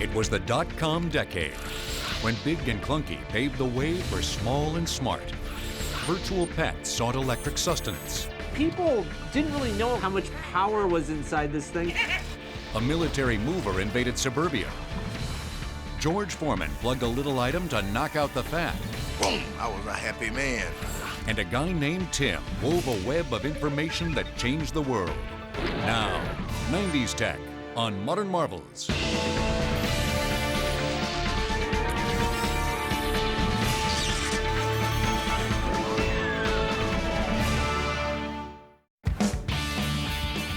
It was the dot-com decade, when big and clunky paved the way for small and smart. Virtual pets sought electric sustenance. People didn't really know how much power was inside this thing. A military mover invaded suburbia. George Foreman plugged a little item to knock out the fat. Boom, I was a happy man. And a guy named Tim wove a web of information that changed the world. Now, 90s Tech on Modern Marvels.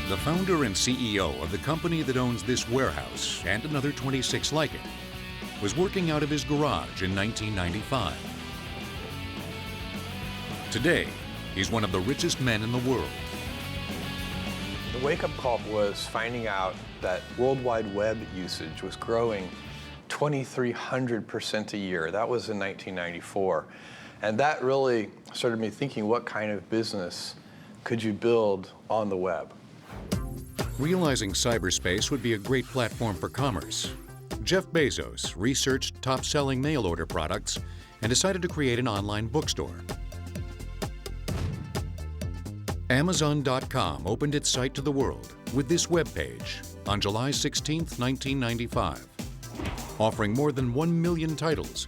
The founder and CEO of the company that owns this warehouse and another 26 like it was working out of his garage in 1995. Today, he's one of the richest men in the world. The wake-up call was finding out that World Wide Web usage was growing 2,300% a year. That was in 1994. And that really started me thinking, what kind of business could you build on the web? Realizing cyberspace would be a great platform for commerce, Jeff Bezos researched top-selling mail order products and decided to create an online bookstore. Amazon.com opened its site to the world with this webpage on July 16, 1995. Offering more than 1 million titles,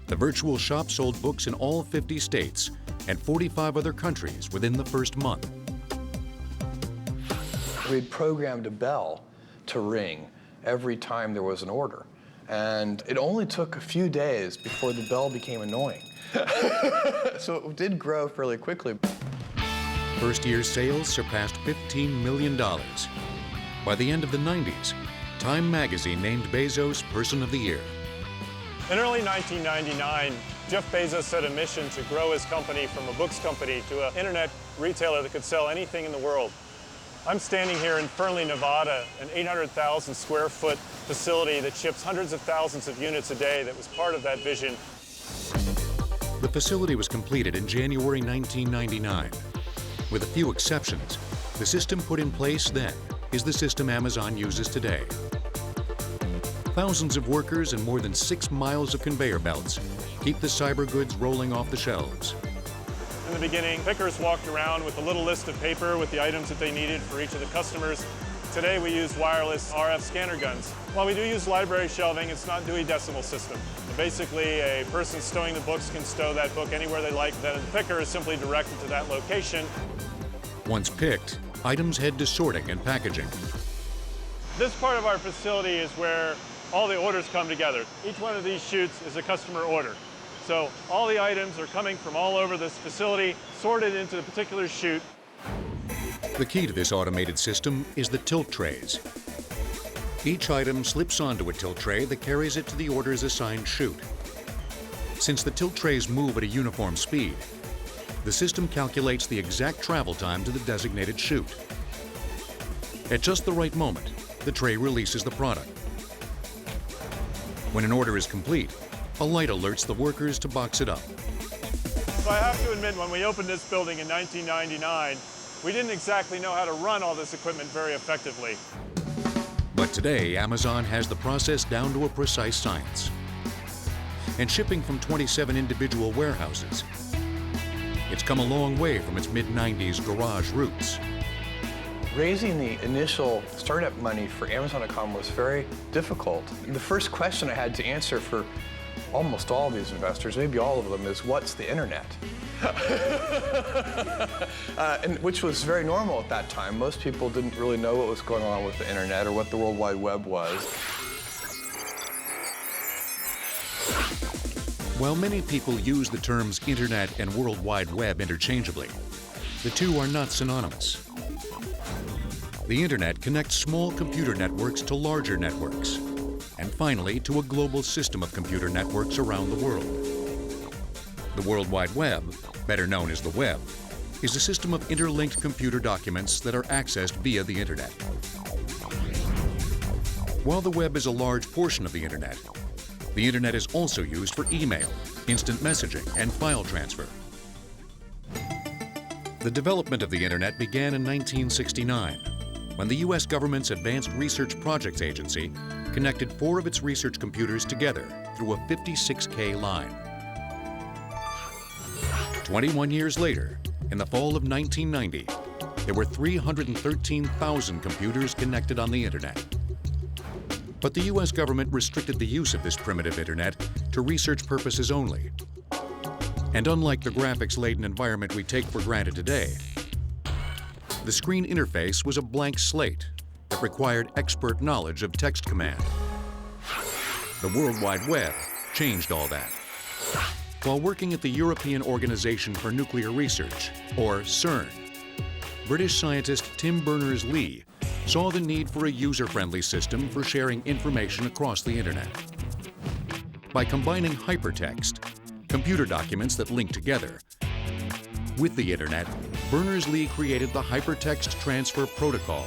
the virtual shop sold books in all 50 states and 45 other countries within the first month. We'd programmed a bell to ring every time there was an order. And it only took a few days before the bell became annoying. So it did grow fairly quickly. First-year sales surpassed $15 million. By the end of the 90s, Time magazine named Bezos Person of the Year. In early 1999, Jeff Bezos set a mission to grow his company from a books company to an internet retailer that could sell anything in the world. I'm standing here in Fernley, Nevada, an 800,000 square foot facility that ships hundreds of thousands of units a day that was part of that vision. The facility was completed in January 1999. With a few exceptions, the system put in place then is the system Amazon uses today. Thousands of workers and more than 6 miles of conveyor belts keep the cyber goods rolling off the shelves. In the beginning, pickers walked around with a little list of paper with the items that they needed for each of the customers. Today we use wireless RF scanner guns. While we do use library shelving, it's not Dewey Decimal System. Basically, a person stowing the books can stow that book anywhere they like, then the picker is simply directed to that location. Once picked, items head to sorting and packaging. This part of our facility is where all the orders come together. Each one of these chutes is a customer order. So all the items are coming from all over this facility, sorted into a particular chute. The key to this automated system is the tilt trays. Each item slips onto a tilt tray that carries it to the order's assigned chute. Since the tilt trays move at a uniform speed, the system calculates the exact travel time to the designated chute. At just the right moment, the tray releases the product. When an order is complete, a light alerts the workers to box it up. So I have to admit, when we opened this building in 1999, we didn't exactly know how to run all this equipment very effectively. But today, Amazon has the process down to a precise science. And shipping from 27 individual warehouses, it's come a long way from its mid-90s garage roots. Raising the initial startup money for Amazon.com was very difficult. The first question I had to answer for almost all of these investors, maybe all of them, is what's the internet? Which was very normal at that time. Most people didn't really know what was going on with the internet or what the World Wide Web was. While many people use the terms internet and World Wide Web interchangeably, the two are not synonymous. The internet connects small computer networks to larger networks, and finally to a global system of computer networks around the world. The World Wide Web, better known as the web, is a system of interlinked computer documents that are accessed via the internet. While the web is a large portion of the internet is also used for email, instant messaging, and file transfer. The development of the internet began in 1969. when the US government's Advanced Research Projects Agency connected 4 of its research computers together through a 56K line. 21 years later, in the fall of 1990, there were 313,000 computers connected on the internet. But the US government restricted the use of this primitive internet to research purposes only. And unlike the graphics-laden environment we take for granted today, the screen interface was a blank slate that required expert knowledge of text command. The World Wide Web changed all that. While working at the European Organization for Nuclear Research, or CERN, British scientist Tim Berners-Lee saw the need for a user-friendly system for sharing information across the internet. By combining hypertext, computer documents that link together, with the internet, Berners-Lee created the Hypertext Transfer Protocol,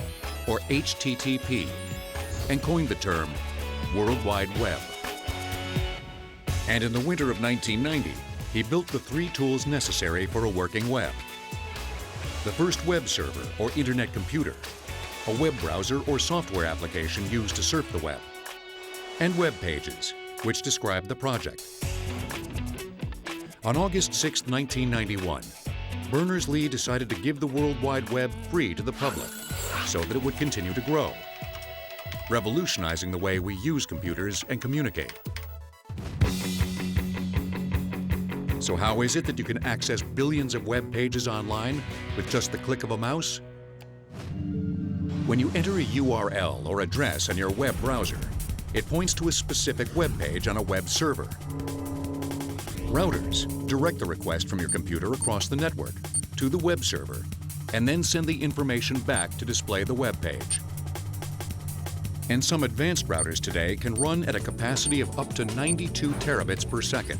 or HTTP, and coined the term World Wide Web. And in the winter of 1990, he built the 3 tools necessary for a working web. The first web server, or internet computer, a web browser or software application used to surf the web, and web pages, which describe the project. On August 6, 1991, Berners-Lee decided to give the World Wide Web free to the public so that it would continue to grow, revolutionizing the way we use computers and communicate. So how is it that you can access billions of web pages online with just the click of a mouse? When you enter a URL or address in your web browser, it points to a specific web page on a web server. Routers direct the request from your computer across the network to the web server and then send the information back to display the web page. And some advanced routers today can run at a capacity of up to 92 terabits per second.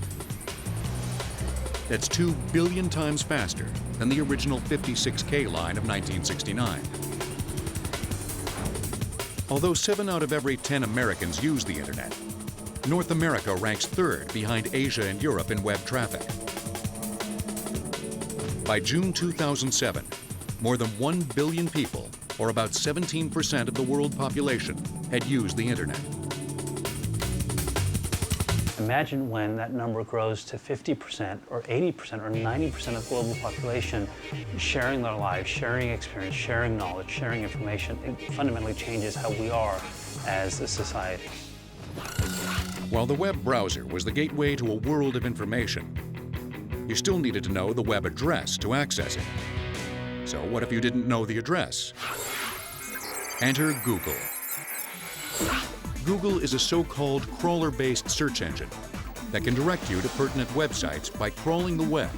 That's 2 billion times faster than the original 56K line of 1969. Although 7 out of every 10 Americans use the internet, North America ranks 3rd behind Asia and Europe in web traffic. By June 2007, more than 1 billion people, or about 17% of the world population, had used the internet. Imagine when that number grows to 50% or 80% or 90% of the global population sharing their lives, sharing experience, sharing knowledge, sharing information. It fundamentally changes how we are as a society. While the web browser was the gateway to a world of information, you still needed to know the web address to access it. So what if you didn't know the address? Enter Google. Google is a so-called crawler-based search engine that can direct you to pertinent websites by crawling the web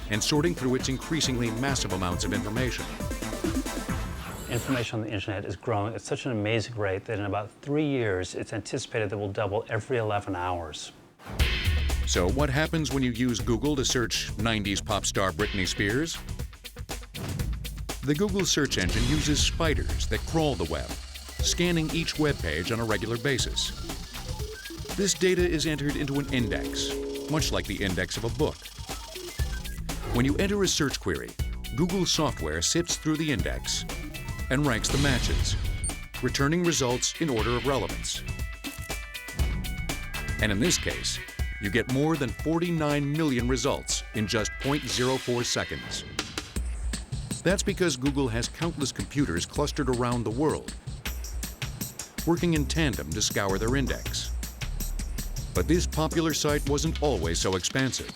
and sorting through its increasingly massive amounts of information. Information on the internet is growing at such an amazing rate that in about 3 years, it's anticipated that it will double every 11 hours. So what happens when you use Google to search 90s pop star Britney Spears? The Google search engine uses spiders that crawl the web, scanning each web page on a regular basis. This data is entered into an index, much like the index of a book. When you enter a search query, Google software sifts through the index and ranks the matches, returning results in order of relevance. And in this case, you get more than 49 million results in just 0.04 seconds. That's because Google has countless computers clustered around the world, working in tandem to scour their index. But this popular site wasn't always so expansive.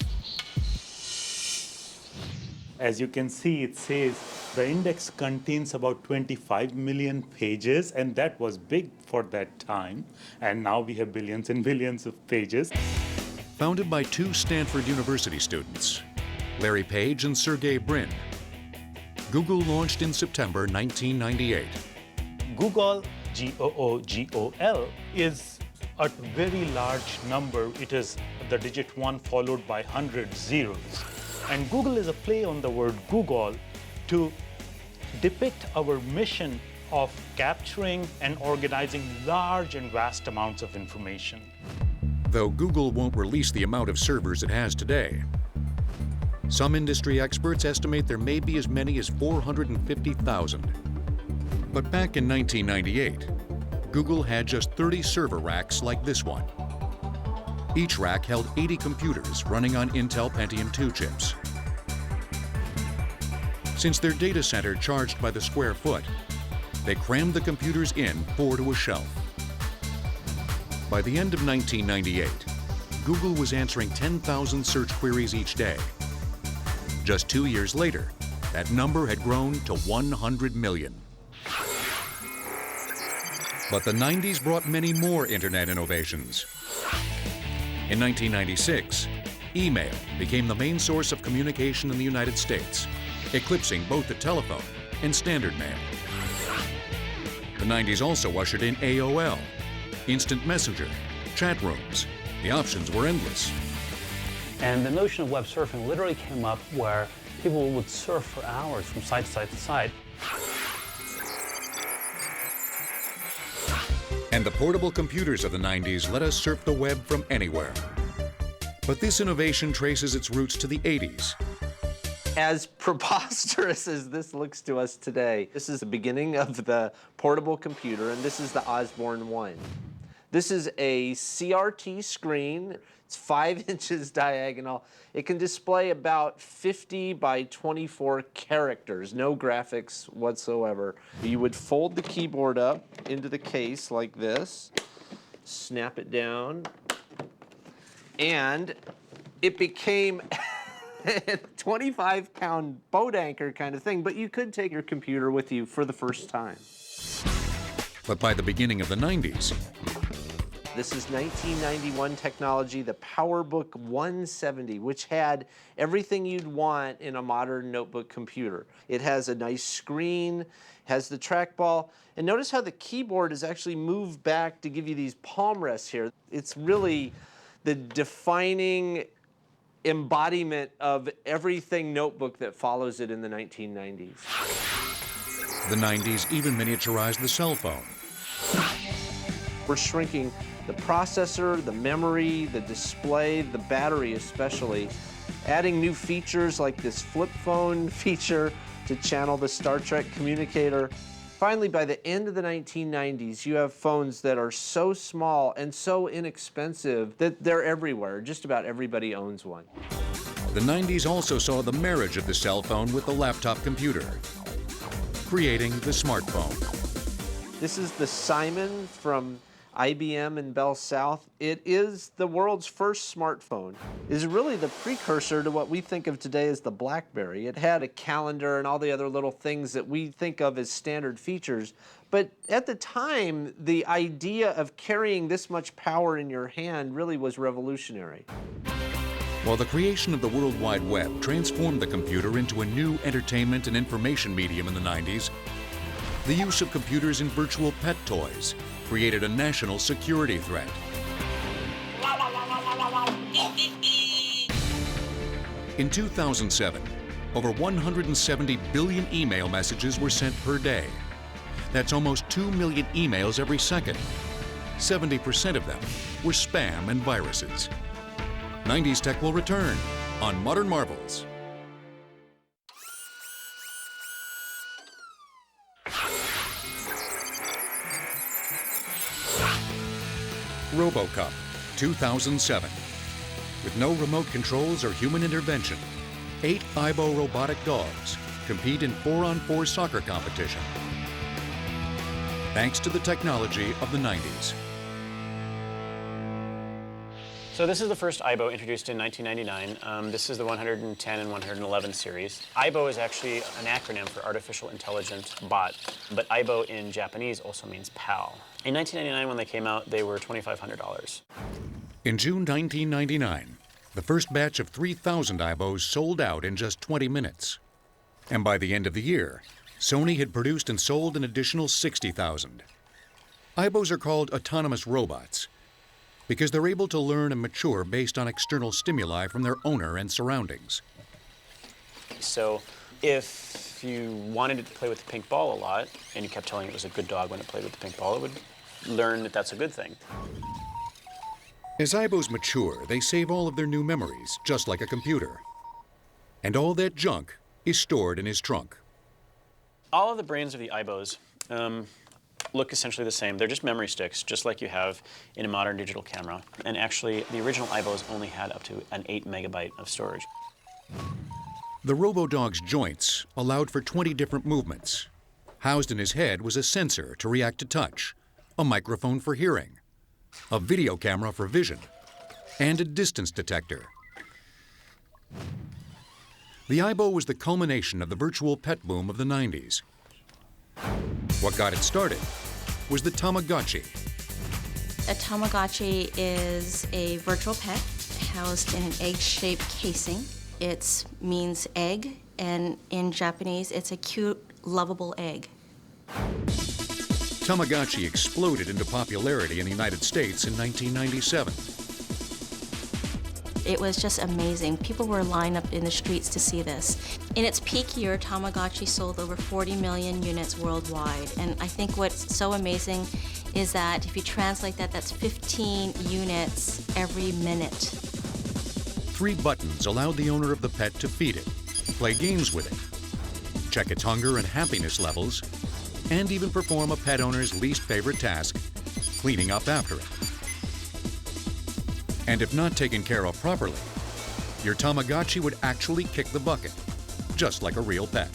As you can see, it says the index contains about 25 million pages, and that was big for that time. And now we have billions and billions of pages. Founded by 2 Stanford University students, Larry Page and Sergey Brin, Google launched in September 1998. Google, G-O-O-G-O-L, is a very large number. It is the digit 1 followed by 100 zeros. And Google is a play on the word Google to depict our mission of capturing and organizing large and vast amounts of information. Though Google won't release the amount of servers it has today, some industry experts estimate there may be as many as 450,000. But back in 1998, Google had just 30 server racks like this one. Each rack held 80 computers running on Intel Pentium 2 chips. Since their data center charged by the square foot, they crammed the computers in 4 to a shelf. By the end of 1998, Google was answering 10,000 search queries each day. Just 2 years later, that number had grown to 100 million. But the 90s brought many more internet innovations. In 1996, email became the main source of communication in the United States, eclipsing both the telephone and standard mail. The 90s also ushered in AOL, instant messenger, chat rooms. The options were endless. And the notion of web surfing literally came up where people would surf for hours from site to site to site. And the portable computers of the 90s let us surf the web from anywhere. But this innovation traces its roots to the 80s. As preposterous as this looks to us today, this is the beginning of the portable computer, and this is the Osborne 1. This is a CRT screen. It's 5 inches diagonal. It can display about 50 by 24 characters, no graphics whatsoever. You would fold the keyboard up into the case like this, snap it down, and it became a 25-pound boat anchor kind of thing, but you could take your computer with you for the first time. But by the beginning of the 90s, this is 1991 technology, the PowerBook 170, which had everything you'd want in a modern notebook computer. It has a nice screen, has the trackball, and notice how the keyboard is actually moved back to give you these palm rests here. It's really the defining embodiment of everything notebook that follows it in the 1990s. the 90s even miniaturized the cell phone. We're shrinking the processor, the memory, the display, the battery especially, adding new features like this flip phone feature to channel the Star Trek communicator. Finally, by the end of the 1990s, you have phones that are so small and so inexpensive that they're everywhere. Just about everybody owns one. The 90s also saw the marriage of the cell phone with the laptop computer, creating the smartphone. This is the Simon from IBM and Bell South. It is the world's first smartphone. It is really the precursor to what we think of today as the BlackBerry. It had a calendar and all the other little things that we think of as standard features. But at the time, the idea of carrying this much power in your hand really was revolutionary. While the creation of the World Wide Web transformed the computer into a new entertainment and information medium in the 90s, the use of computers in virtual pet toys created a national security threat. In 2007, over 170 billion email messages were sent per day. That's almost 2 million emails every second. 70% of them were spam and viruses. 90s Tech will return on Modern Marvels. RoboCup, 2007. With no remote controls or human intervention, 8 Aibo robotic dogs compete in 4-on-4 soccer competition. Thanks to the technology of the 90s. So this is the first Aibo introduced in 1999. This is the 110 and 111 series. Aibo is actually an acronym for Artificial Intelligent Bot, but Aibo in Japanese also means PAL. In 1999, when they came out, they were $2,500. In June 1999, the first batch of 3,000 Aibos sold out in just 20 minutes. And by the end of the year, Sony had produced and sold an additional 60,000. Aibos are called autonomous robots because they're able to learn and mature based on external stimuli from their owner and surroundings. So if you wanted it to play with the pink ball a lot, and you kept telling it was a good dog when it played with the pink ball, it would learn that that's a good thing. As Aibos mature, they save all of their new memories, just like a computer. And all that junk is stored in his trunk. All of the brains of the Aibos look essentially the same. They're just memory sticks, just like you have in a modern digital camera. And actually, the original iBos only had up to an 8 megabyte of storage. The RoboDog's joints allowed for 20 different movements. Housed in his head was a sensor to react to touch, a microphone for hearing, a video camera for vision, and a distance detector. The iBo was the culmination of the virtual pet boom of the 90s. What got it started was the Tamagotchi. A Tamagotchi is a virtual pet housed in an egg-shaped casing. It means egg, and in Japanese, it's a cute, lovable egg. Tamagotchi exploded into popularity in the United States in 1997. It was just amazing. People were lined up in the streets to see this. In its peak year, Tamagotchi sold over 40 million units worldwide. And I think what's so amazing is that if you translate that, that's 15 units every minute. 3 buttons allowed the owner of the pet to feed it, play games with it, check its hunger and happiness levels, and even perform a pet owner's least favorite task, cleaning up after it. And if not taken care of properly, your Tamagotchi would actually kick the bucket, just like a real pet.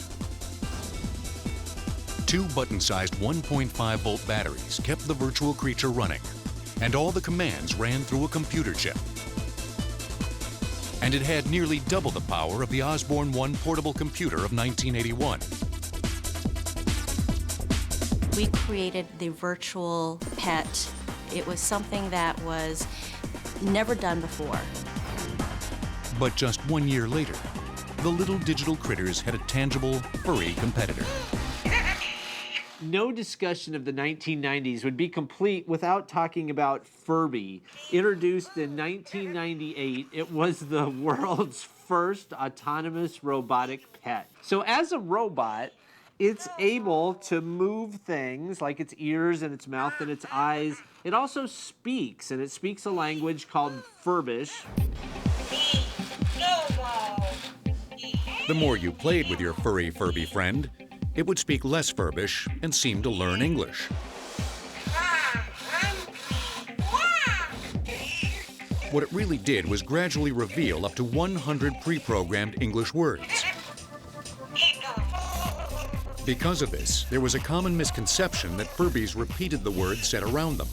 2 button-sized 1.5-volt batteries kept the virtual creature running, and all the commands ran through a computer chip. And it had nearly double the power of the Osborne 1 portable computer of 1981. We created the virtual pet. It was something that was never done before. But just 1 year later, the little digital critters had a tangible, furry competitor. No discussion of the 1990s would be complete without talking about Furby. Introduced in 1998, it was the world's first autonomous robotic pet. So as a robot, it's able to move things like its ears and its mouth and its eyes. It also speaks, and it speaks a language called Furbish. The more you played with your furry Furby friend, it would speak less Furbish and seem to learn English. What it really did was gradually reveal up to 100 pre-programmed English words. Because of this, there was a common misconception that Furbies repeated the words said around them.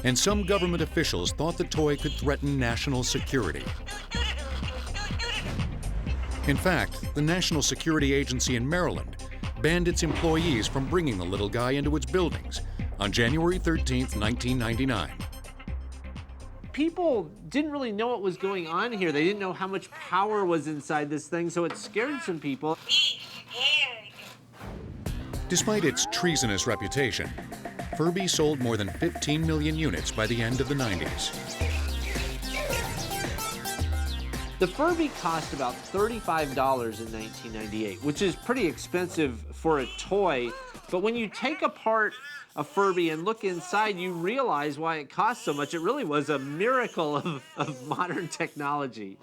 And some government officials thought the toy could threaten national security. In fact, the National Security Agency in Maryland banned its employees from bringing the little guy into its buildings on January 13th, 1999. People didn't really know what was going on here. They didn't know how much power was inside this thing, so it scared some people. Despite its treasonous reputation, Furby sold more than 15 million units by the end of the 90s. The Furby cost about $35 in 1998, which is pretty expensive for a toy. But when you take apart a Furby and look inside, you realize why it cost so much. It really was a miracle of modern technology.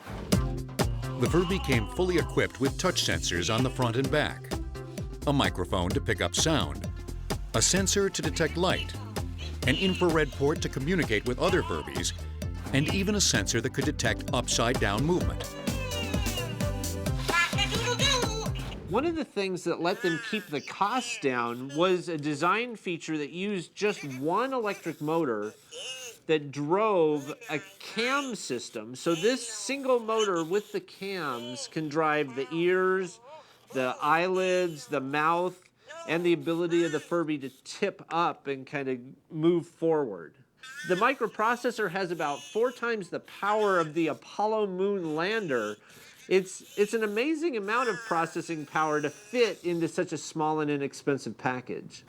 The Furby came fully equipped with touch sensors on the front and back, a microphone to pick up sound, a sensor to detect light, an infrared port to communicate with other Furbies, and even a sensor that could detect upside-down movement. One of the things that let them keep the costs down was a design feature that used just one electric motor that drove a cam system. So this single motor with the cams can drive the ears, the eyelids, the mouth, and the ability of the Furby to tip up and kind of move forward. The microprocessor has about 4 times the power of the Apollo moon lander. It's an amazing amount of processing power to fit into such a small and inexpensive package.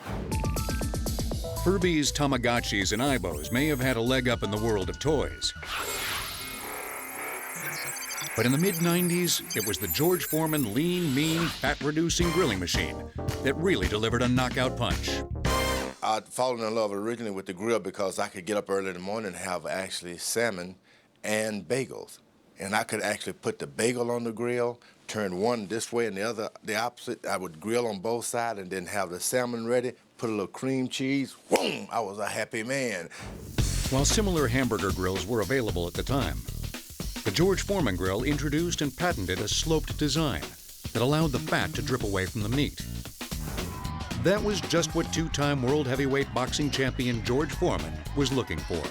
Furbies, Tamagotchis, and iBos may have had a leg up in the world of toys. But in the mid-90s, it was the George Foreman lean, mean, fat-reducing grilling machine that really delivered a knockout punch. I'd fallen in love originally with the grill because I could get up early in the morning and have actually salmon and bagels. And I could actually put the bagel on the grill, turn one this way and the other the opposite. I would grill on both sides and then have the salmon ready, put a little cream cheese. Boom! I was a happy man. While similar hamburger grills were available at the time, the George Foreman grill introduced and patented a sloped design that allowed the fat to drip away from the meat. That was just what two-time world heavyweight boxing champion George Foreman was looking for.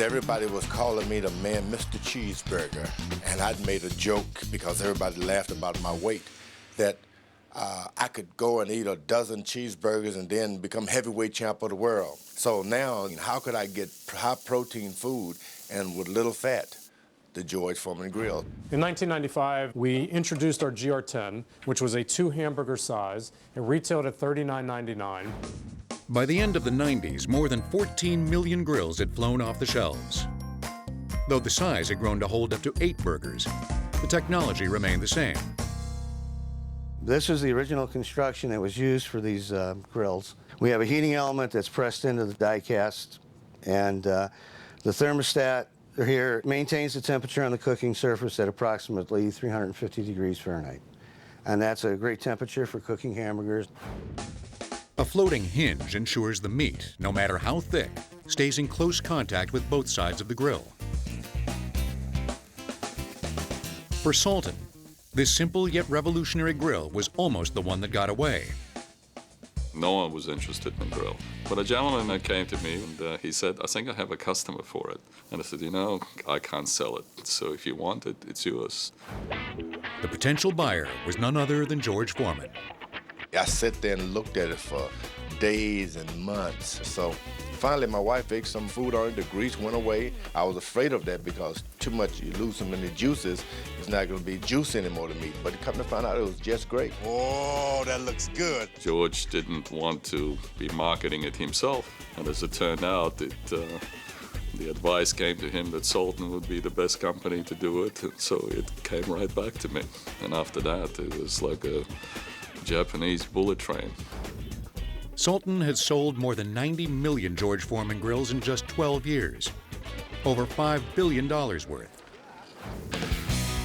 Everybody was calling me the man, Mr. Cheeseburger, and I'd made a joke because everybody laughed about my weight, that I could go and eat a dozen cheeseburgers and then become heavyweight champ of the world. So now, how could I get high-protein food and with little fat? The George Foreman grill. In 1995, we introduced our GR10, which was a 2-hamburger size. It retailed at $39.99. By the end of the 90s, more than 14 million grills had flown off the shelves. Though the size had grown to hold up to 8 burgers, the technology remained the same. This is the original construction that was used for these grills. We have a heating element that's pressed into the die cast, and the thermostat here maintains the temperature on the cooking surface at approximately 350 degrees Fahrenheit. And that's a great temperature for cooking hamburgers. A floating hinge ensures the meat, no matter how thick, stays in close contact with both sides of the grill. For Salton, this simple yet revolutionary grill was almost the one that got away. No one was interested in the grill. But a gentleman came to me and he said, I think I have a customer for it. And I said, you know, I can't sell it. So if you want it, it's yours. The potential buyer was none other than George Foreman. I sat there and looked at it for days and months. So finally, my wife ate some food on it. The grease went away. I was afraid of that because too much, you lose so many juices, it's not going to be juice anymore to meat. But come to find out, it was just great. Oh, that looks good. George didn't want to be marketing it himself. And as it turned out, the advice came to him that Salton would be the best company to do it. And so it came right back to me. And after that, it was like a Japanese bullet train. Salton has sold more than 90 million George Foreman grills in just 12 years, over $5 billion worth.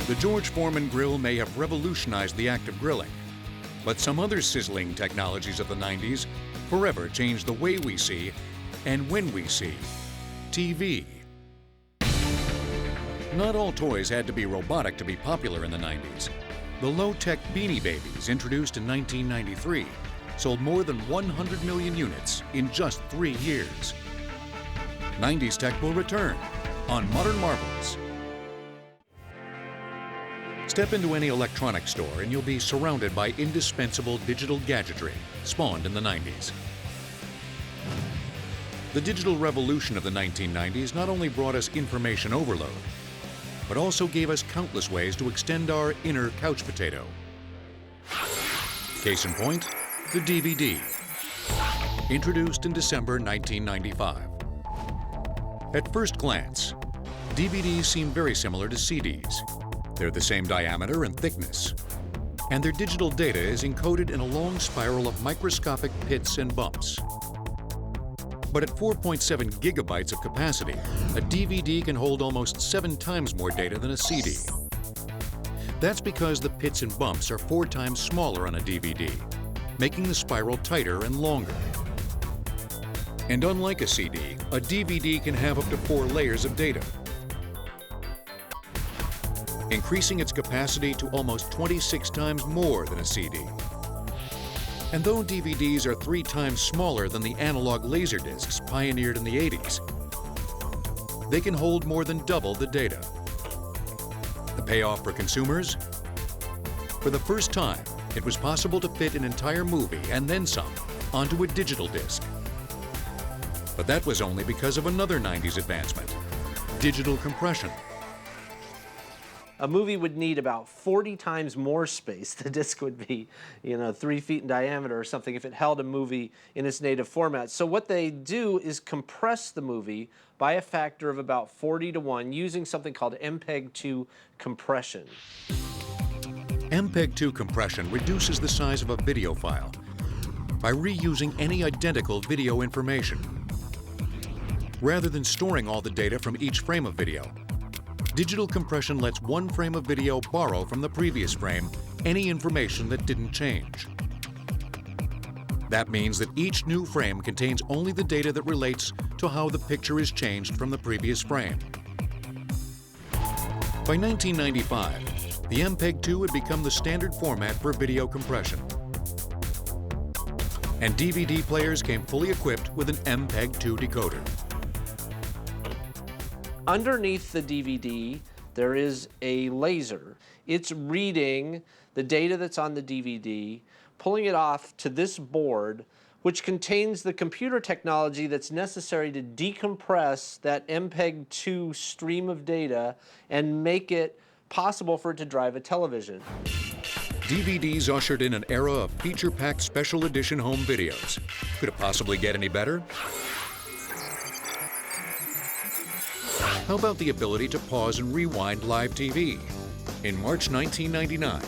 The George Foreman grill may have revolutionized the act of grilling, but some other sizzling technologies of the 90s forever changed the way we see and when we see TV. Not all toys had to be robotic to be popular in the 90s. The low-tech Beanie Babies, introduced in 1993, sold more than 100 million units in just 3 years. 90s tech will return on Modern Marvels. Step into any electronics store and you'll be surrounded by indispensable digital gadgetry spawned in the 90s. The digital revolution of the 1990s not only brought us information overload, but also gave us countless ways to extend our inner couch potato. Case in point, the DVD, introduced in December 1995. At first glance, DVDs seem very similar to CDs. They're the same diameter and thickness, and their digital data is encoded in a long spiral of microscopic pits and bumps. But at 4.7 gigabytes of capacity, a DVD can hold almost 7 times more data than a CD. That's because the pits and bumps are 4 times smaller on a DVD, making the spiral tighter and longer. And unlike a CD, a DVD can have up to 4 layers of data, increasing its capacity to almost 26 times more than a CD. And though DVDs are 3 times smaller than the analog laserdiscs pioneered in the 80s, they can hold more than double the data. The payoff for consumers? For the first time, it was possible to fit an entire movie and then some onto a digital disc. But that was only because of another 90s advancement, digital compression. A movie would need about 40 times more space. The disc would be, 3 feet in diameter or something if it held a movie in its native format. So what they do is compress the movie by a factor of about 40 to 1 using something called MPEG-2 compression. MPEG-2 compression reduces the size of a video file by reusing any identical video information. Rather than storing all the data from each frame of video, digital compression lets one frame of video borrow from the previous frame any information that didn't change. That means that each new frame contains only the data that relates to how the picture is changed from the previous frame. By 1995, the MPEG-2 had become the standard format for video compression. And DVD players came fully equipped with an MPEG-2 decoder. Underneath the DVD, there is a laser. It's reading the data that's on the DVD, pulling it off to this board, which contains the computer technology that's necessary to decompress that MPEG-2 stream of data and make it possible for it to drive a television. DVDs ushered in an era of feature-packed special edition home videos. Could it possibly get any better? How about the ability to pause and rewind live TV? In March 1999,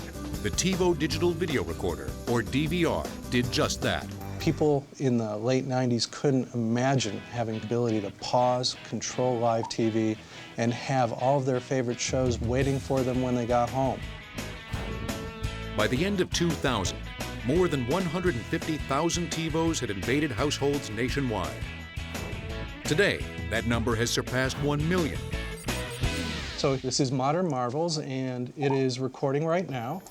the TiVo Digital Video Recorder, or DVR, did just that. People in the late 90s couldn't imagine having the ability to pause, control live TV, and have all of their favorite shows waiting for them when they got home. By the end of 2000, more than 150,000 TiVos had invaded households nationwide. Today, that number has surpassed 1 million. So this is Modern Marvels, and it is recording right now.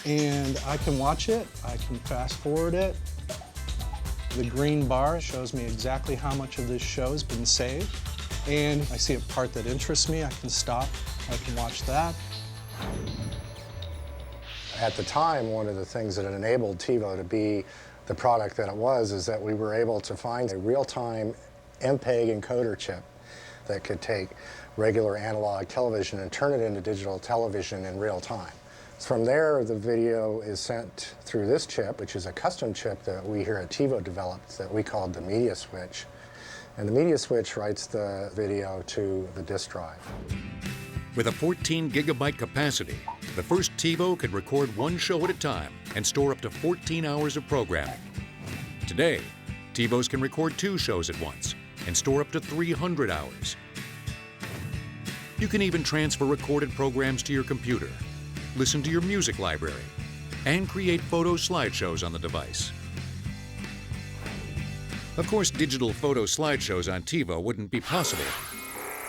And I can watch it, I can fast forward it. The green bar shows me exactly how much of this show has been saved. And I see a part that interests me, I can stop, I can watch that. At the time, one of the things that enabled TiVo to be the product that it was is that we were able to find a real-time MPEG encoder chip that could take regular analog television and turn it into digital television in real time. From there, the video is sent through this chip, which is a custom chip that we here at TiVo developed that we called the media switch. And the media switch writes the video to the disk drive. With a 14 gigabyte capacity, the first TiVo could record one show at a time and store up to 14 hours of programming. Today, TiVos can record 2 shows at once and store up to 300 hours. You can even transfer recorded programs to your computer, listen to your music library, and create photo slideshows on the device. Of course, digital photo slideshows on TiVo wouldn't be possible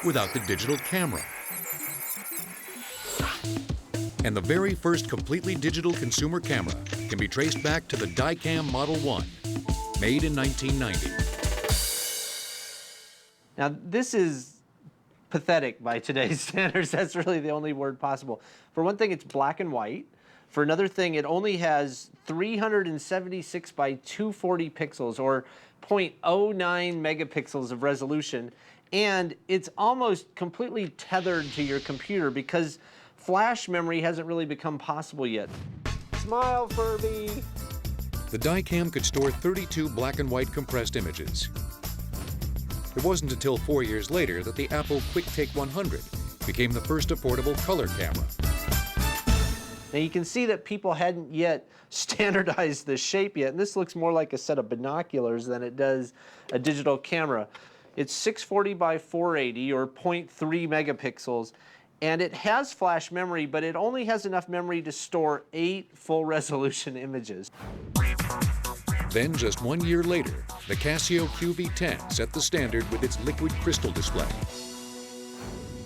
without the digital camera. And the very first completely digital consumer camera can be traced back to the Dicam Model 1, made in 1990. Now, this is pathetic by today's standards. That's really the only word possible. For one thing, it's black and white. For another thing, it only has 376 by 240 pixels, or 0.09 megapixels of resolution, and it's almost completely tethered to your computer because flash memory hasn't really become possible yet. Smile, Furby! The Dicam could store 32 black and white compressed images. It wasn't until 4 years later that the Apple QuickTake 100 became the first affordable color camera. Now you can see that people hadn't yet standardized the shape yet, and this looks more like a set of binoculars than it does a digital camera. It's 640 by 480, or 0.3 megapixels, and it has flash memory, but it only has enough memory to store 8 full-resolution images. Then, just 1 year later, the Casio QV10 set the standard with its liquid crystal display.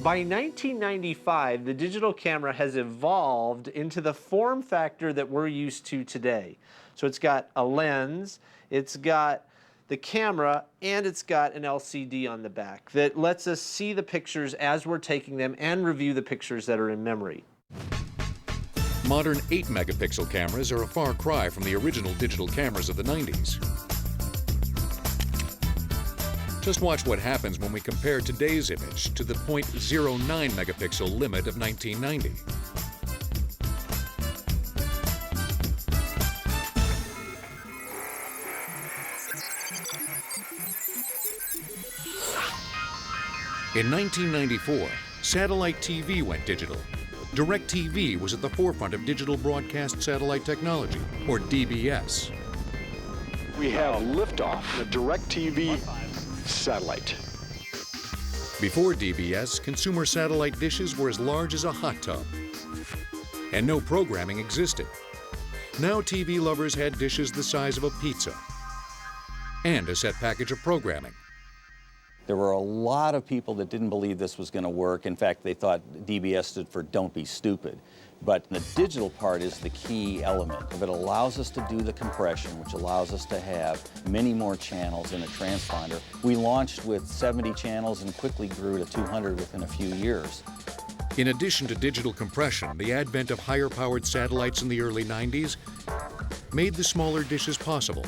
By 1995, the digital camera has evolved into the form factor that we're used to today. So it's got a lens, it's got the camera, and it's got an LCD on the back that lets us see the pictures as we're taking them and review the pictures that are in memory. Modern 8-megapixel cameras are a far cry from the original digital cameras of the 90s. Just watch what happens when we compare today's image to the 0.09 megapixel limit of 1990. In 1994, satellite TV went digital. DirecTV was at the forefront of digital broadcast satellite technology, or DBS. We have liftoff, the DirecTV satellite. Before DBS, consumer satellite dishes were as large as a hot tub, and no programming existed. Now TV lovers had dishes the size of a pizza and a set package of programming. There were a lot of people that didn't believe this was going to work. In fact, they thought DBS stood for Don't Be Stupid. But the digital part is the key element. It allows us to do the compression, which allows us to have many more channels in a transponder. We launched with 70 channels and quickly grew to 200 within a few years. In addition to digital compression, the advent of higher-powered satellites in the early 90s made the smaller dishes possible.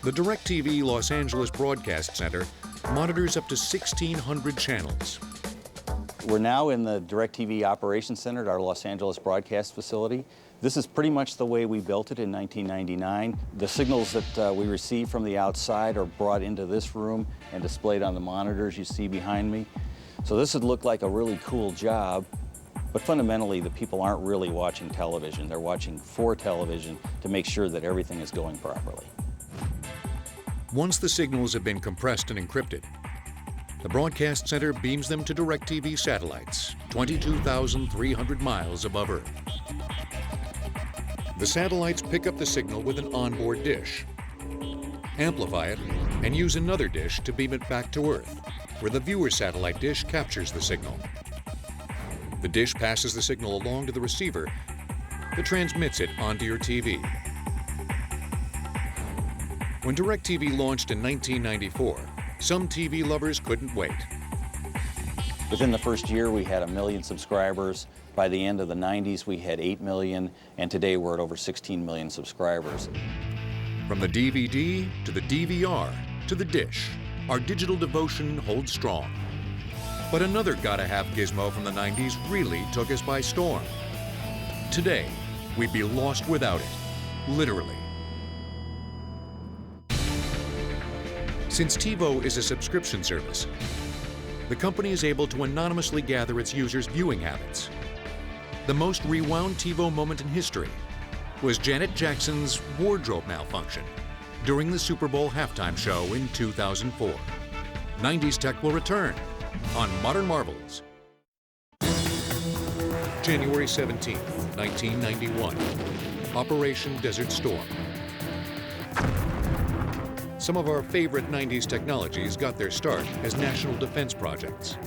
The DirecTV Los Angeles Broadcast Center monitors up to 1,600 channels. We're now in the DirecTV Operations Center at our Los Angeles broadcast facility. This is pretty much the way we built it in 1999. The signals that we receive from the outside are brought into this room and displayed on the monitors you see behind me. So this would look like a really cool job, but fundamentally the people aren't really watching television. They're watching for television to make sure that everything is going properly. Once the signals have been compressed and encrypted, the broadcast center beams them to DirecTV satellites, 22,300 miles above Earth. The satellites pick up the signal with an onboard dish, amplify it, and use another dish to beam it back to Earth, where the viewer satellite dish captures the signal. The dish passes the signal along to the receiver that transmits it onto your TV. When DirecTV launched in 1994, some TV lovers couldn't wait. Within the first year, we had 1 million subscribers. By the end of the 90s, we had 8 million, and today we're at over 16 million subscribers. From the DVD to the DVR to the dish, our digital devotion holds strong. But another gotta-have gizmo from the 90s really took us by storm. Today, we'd be lost without it, literally. Since TiVo is a subscription service, the company is able to anonymously gather its users' viewing habits. The most rewound TiVo moment in history was Janet Jackson's wardrobe malfunction during the Super Bowl halftime show in 2004. 90s Tech will return on Modern Marvels. January 17, 1991, Operation Desert Storm. Some of our favorite 90s technologies got their start as national defense projects.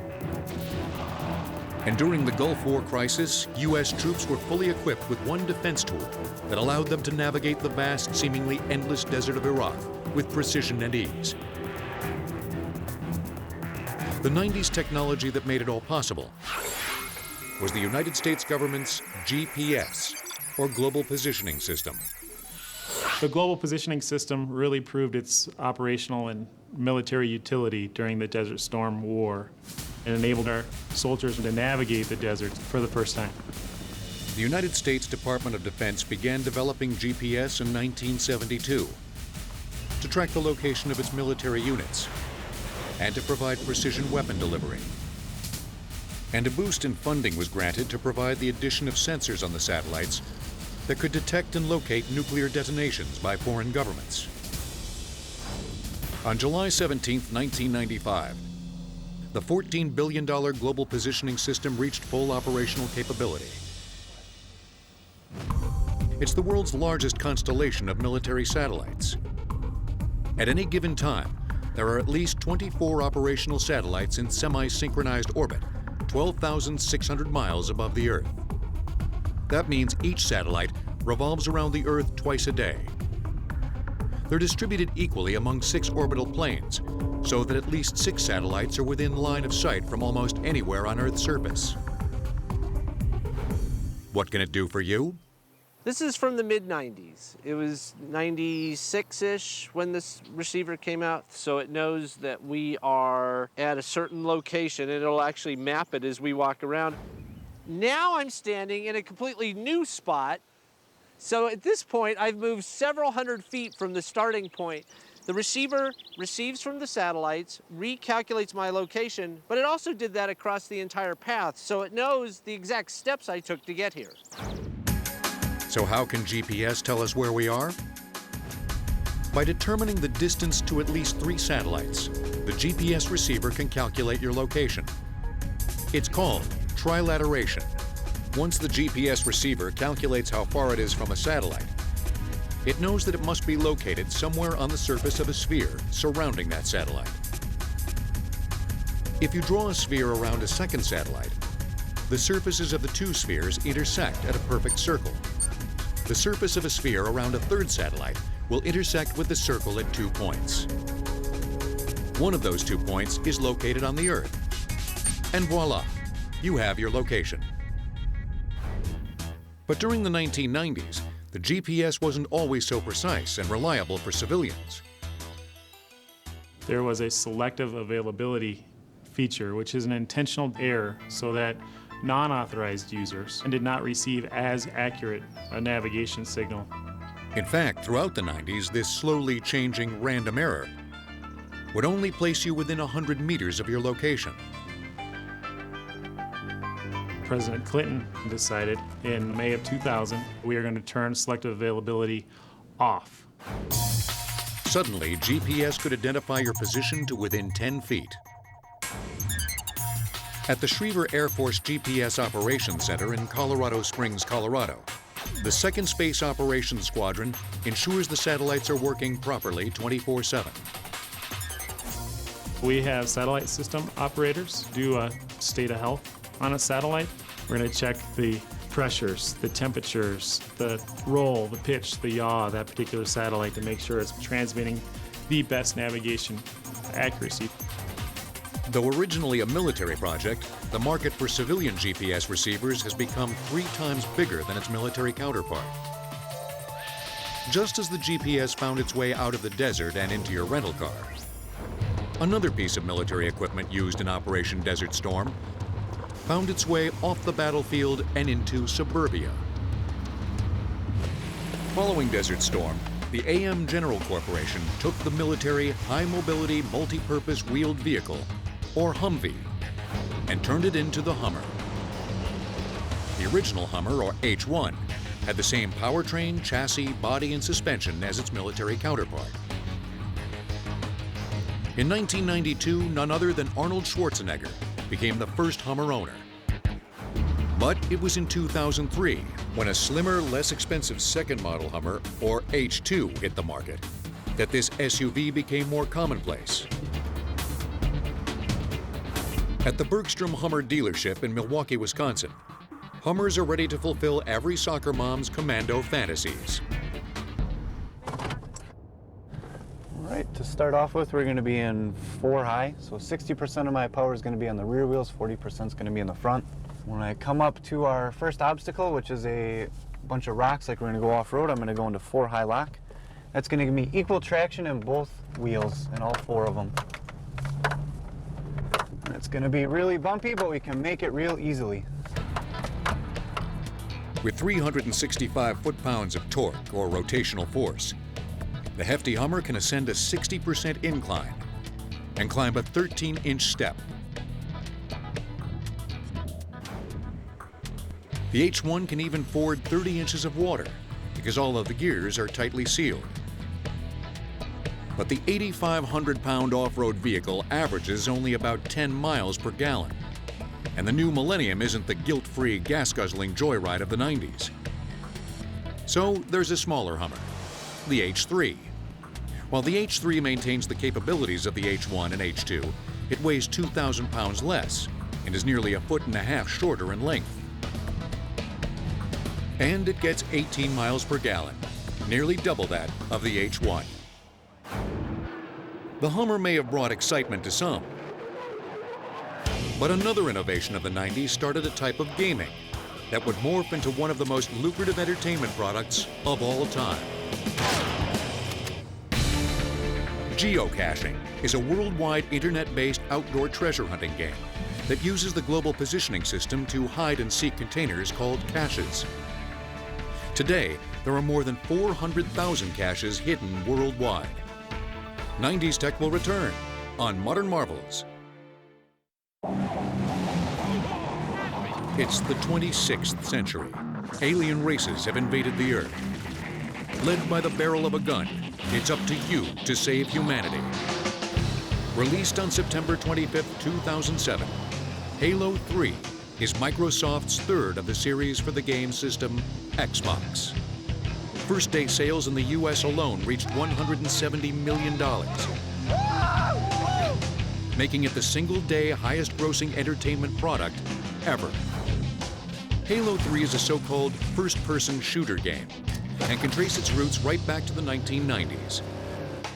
And during the Gulf War crisis, U.S. troops were fully equipped with one defense tool that allowed them to navigate the vast, seemingly endless desert of Iraq with precision and ease. The 90s technology that made it all possible was the United States government's GPS, or Global Positioning System. The Global Positioning System really proved its operational and military utility during the Desert Storm War and enabled our soldiers to navigate the desert for the first time. The United States Department of Defense began developing GPS in 1972 to track the location of its military units and to provide precision weapon delivery. And a boost in funding was granted to provide the addition of sensors on the satellites that could detect and locate nuclear detonations by foreign governments. On July 17, 1995, the $14 billion Global Positioning System reached full operational capability. It's the world's largest constellation of military satellites. At any given time, there are at least 24 operational satellites in semi-synchronized orbit, 12,600 miles above the Earth. That means each satellite revolves around the Earth twice a day. They're distributed equally among 6 orbital planes, so that at least 6 satellites are within line of sight from almost anywhere on Earth's surface. What can it do for you? This is from the mid-90s. It was 96-ish when this receiver came out, so it knows that we are at a certain location, and it'll actually map it as we walk around. Now I'm standing in a completely new spot, so at this point I've moved several hundred feet from the starting point. The receiver receives from the satellites, recalculates my location, but it also did that across the entire path, so it knows the exact steps I took to get here. So how can GPS tell us where we are? By determining the distance to at least 3 satellites, the GPS receiver can calculate your location. It's called trilateration. Once the GPS receiver calculates how far it is from a satellite, it knows that it must be located somewhere on the surface of a sphere surrounding that satellite. If you draw a sphere around a second satellite, the surfaces of the 2 spheres intersect at a perfect circle. The surface of a sphere around a third satellite will intersect with the circle at 2 points. One of those 2 points is located on the Earth. And voila, you have your location. But during the 1990s, the GPS wasn't always so precise and reliable for civilians. There was a selective availability feature, which is an intentional error so that non-authorized users did not receive as accurate a navigation signal. In fact, throughout the 90s, this slowly changing random error would only place you within 100 meters of your location. President Clinton decided in May of 2000, we are going to turn selective availability off. Suddenly, GPS could identify your position to within 10 feet. At the Schriever Air Force GPS Operations Center in Colorado Springs, Colorado, the 2nd Space Operations Squadron ensures the satellites are working properly 24/7. We have satellite system operators do a state of health on a satellite. We're going to check the pressures, the temperatures, the roll, the pitch, the yaw of that particular satellite to make sure it's transmitting the best navigation accuracy. Though originally a military project, the market for civilian GPS receivers has become 3 times bigger than its military counterpart. Just as the GPS found its way out of the desert and into your rental car, another piece of military equipment used in Operation Desert Storm found its way off the battlefield and into suburbia. Following Desert Storm, the AM General Corporation took the military High Mobility Multi-Purpose Wheeled Vehicle, or Humvee, and turned it into the Hummer. The original Hummer, or H-1, had the same powertrain, chassis, body, and suspension as its military counterpart. In 1992, none other than Arnold Schwarzenegger became the first Hummer owner. But it was in 2003, when a slimmer, less expensive second model Hummer, or H2, hit the market, that this SUV became more commonplace. At the Bergstrom Hummer dealership in Milwaukee, Wisconsin, Hummers are ready to fulfill every soccer mom's commando fantasies. All right, to start off with, we're going to be in 4 high, so 60% of my power is going to be on the rear wheels, 40% is going to be in the front. When I come up to our first obstacle, which is a bunch of rocks, like we're going to go off-road, I'm going to go into 4 high lock. That's going to give me equal traction in both wheels, and all 4 of them. And it's going to be really bumpy, but we can make it real easily. With 365 foot-pounds of torque, or rotational force, the hefty Hummer can ascend a 60% incline and climb a 13-inch step. The H-1 can even ford 30 inches of water because all of the gears are tightly sealed. But the 8,500-pound off-road vehicle averages only about 10 miles per gallon. And the new Millennium isn't the guilt-free, gas-guzzling joyride of the 90s. So there's a smaller Hummer, the H3. While the H3 maintains the capabilities of the H1 and H2, it weighs 2,000 pounds less and is nearly 1.5 feet shorter in length. And it gets 18 miles per gallon, nearly double that of the H1. The Hummer may have brought excitement to some, but another innovation of the 90s started a type of gaming that would morph into one of the most lucrative entertainment products of all time. Geocaching is a worldwide internet-based outdoor treasure hunting game that uses the global positioning system to hide and seek containers called caches. Today, there are more than 400,000 caches hidden worldwide. 90s Tech will return on Modern Marvels. It's the 26th century. Alien races have invaded the Earth. Led by the barrel of a gun, it's up to you to save humanity. Released on September 25, 2007, Halo 3 is Microsoft's third of the series for the game system Xbox. First day sales in the US alone reached $170 million, making it the single day highest grossing entertainment product ever. Halo 3 is a so-called first-person shooter game and can trace its roots right back to the 1990s.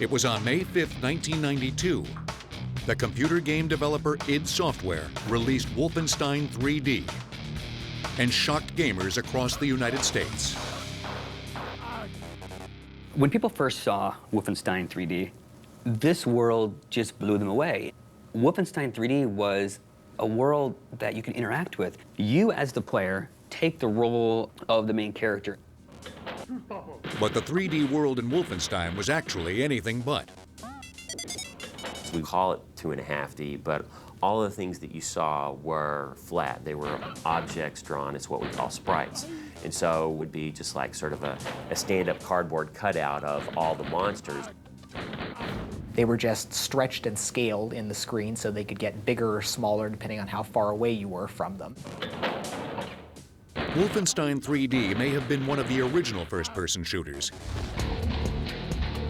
It was on May 5, 1992, the computer game developer id Software released Wolfenstein 3D and shocked gamers across the United States. When people first saw Wolfenstein 3D, this world just blew them away. Wolfenstein 3D was a world that you can interact with. You, as the player, take the role of the main character. But the 3D world in Wolfenstein was actually anything but. We call it 2.5D, but all of the things that you saw were flat. They were objects drawn. It's what we call sprites. And so it would be just like sort of a stand-up cardboard cutout of all the monsters. They were just stretched and scaled in the screen so they could get bigger or smaller depending on how far away you were from them. Wolfenstein 3D may have been one of the original first-person shooters,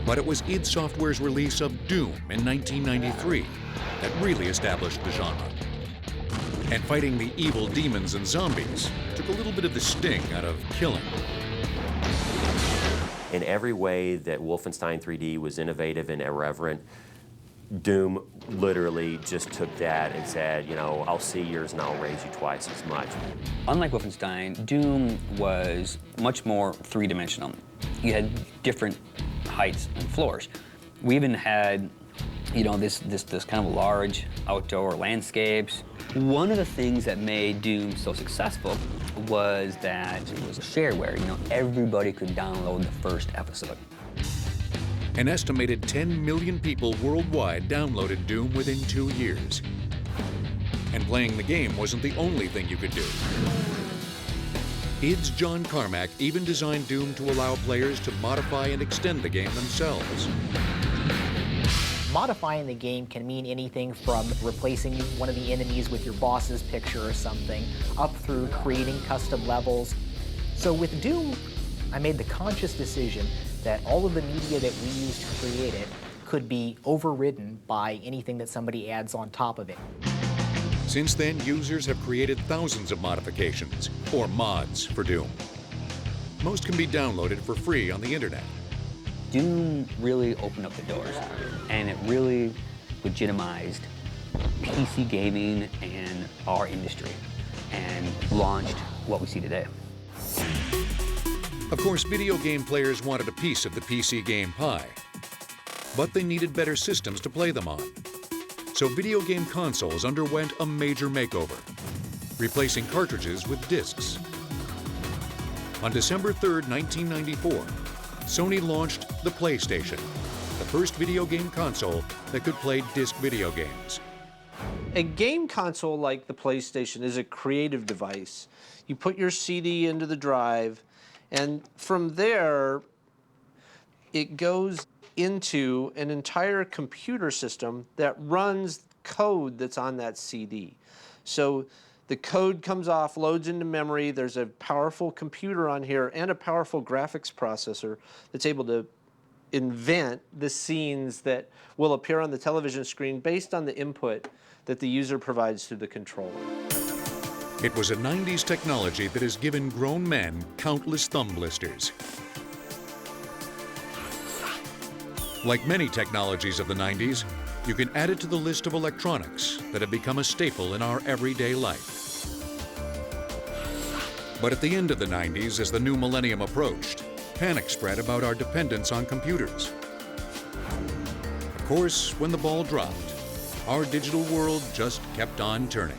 but it was id Software's release of Doom in 1993 that really established the genre. And fighting the evil demons and zombies took a little bit of the sting out of killing. In every way that Wolfenstein 3D was innovative and irreverent, Doom literally just took that and said, you know, I'll see yours and I'll raise you twice as much. Unlike Wolfenstein, Doom was much more three-dimensional. You had different heights and floors. We even had, you know, this kind of large outdoor landscapes. One of the things that made Doom so successful was that it was a shareware. You know, everybody could download the first episode. An estimated 10 million people worldwide downloaded Doom within 2 years. And playing the game wasn't the only thing you could do. id's John Carmack even designed Doom to allow players to modify and extend the game themselves. Modifying the game can mean anything from replacing one of the enemies with your boss's picture or something, up through creating custom levels. So with Doom, I made the conscious decision that all of the media that we used to create it could be overridden by anything that somebody adds on top of it. Since then, users have created thousands of modifications, or mods, for Doom. Most can be downloaded for free on the internet. Doom really opened up the doors, and it really legitimized PC gaming and our industry, and launched what we see today. Of course, video game players wanted a piece of the PC game pie, but they needed better systems to play them on. So video game consoles underwent a major makeover, replacing cartridges with discs. On December 3rd, 1994, Sony launched the PlayStation, the first video game console that could play disc video games. A game console like the PlayStation is a creative device. You put your CD into the drive, and from there, it goes into an entire computer system that runs code that's on that CD. So the code comes off, loads into memory. There's a powerful computer on here and a powerful graphics processor that's able to invent the scenes that will appear on the television screen based on the input that the user provides through the controller. It was a 90s technology that has given grown men countless thumb blisters. Like many technologies of the 90s, you can add it to the list of electronics that have become a staple in our everyday life. But at the end of the 90s, as the new millennium approached, panic spread about our dependence on computers. Of course, when the ball dropped, our digital world just kept on turning.